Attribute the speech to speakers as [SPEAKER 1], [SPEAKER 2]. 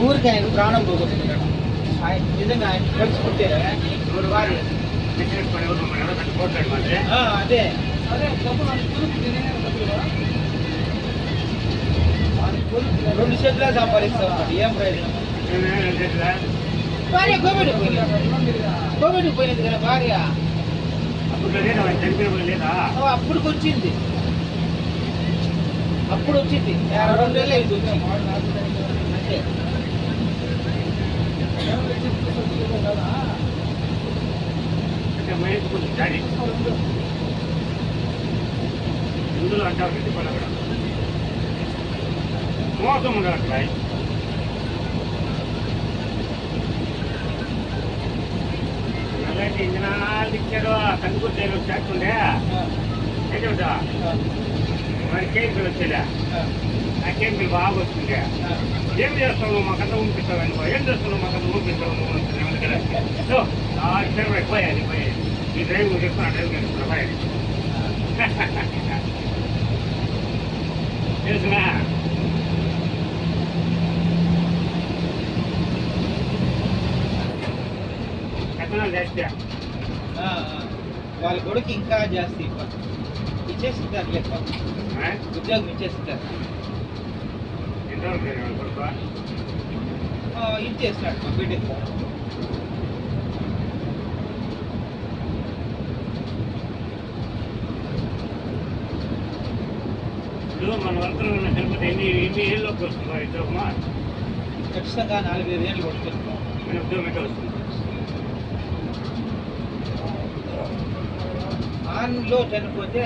[SPEAKER 1] ఊరికి ఆయన ప్రాణం పోగొట్టుకున్నాడు. ఆయన నిజంగా ఆయన కలుసుకుంటే ఎవరు వారి అదే రెండు చేతులే సంపాదిస్తాం. ఏం ప్రయోజనం? భార్య కోవిడ్ పోయినది కదా భార్య. అప్పుడు వచ్చింది 2 నెలలు అయింది వచ్చి. అంతే
[SPEAKER 2] ఇందులో అంటారు మోసం ఉండట్లా. అలాంటి ఇంజనాలు ఇచ్చారు. కనుకొచ్చేది వచ్చేస్తుండే చెబుతా మరి కేంద్రం వచ్చేదా ఆ కేంద్రం బాగా వస్తుండే. ఏం చేస్తావు నువ్వు? మాకంతా ఊపిస్తావు అనుకో. ఏం చేస్తున్నావు? మాకంతా ఊపిస్తావు నువ్వు పోయాలి ఈ డ్రైవర్ చెప్తున్నా. డ్రైవర్ పోయాలి తెలుసునా? కథనాలు చేస్తే
[SPEAKER 1] వాళ్ళ కొడుకు ఇంకా జాస్తి ఇచ్చేసిస్తారు. లెక్క ఉద్యోగం ఇచ్చేసిస్తారు.
[SPEAKER 2] ఎంతవరకు కొడుకు
[SPEAKER 1] ఇచ్చేసినాడు మా బిడ్డకి.
[SPEAKER 2] ఇప్పుడు మన వర్తలు ఉన్న తిరుపతి ఎన్ని ఏళ్ళలోకి వస్తుందా ఉద్యోగమా?
[SPEAKER 1] ఖచ్చితంగా 4-5 ఏళ్ళు పడుతుంది.
[SPEAKER 2] ఉద్యోగం ఎట్లా వస్తుంది?
[SPEAKER 1] ఆన్లో చనిపోతే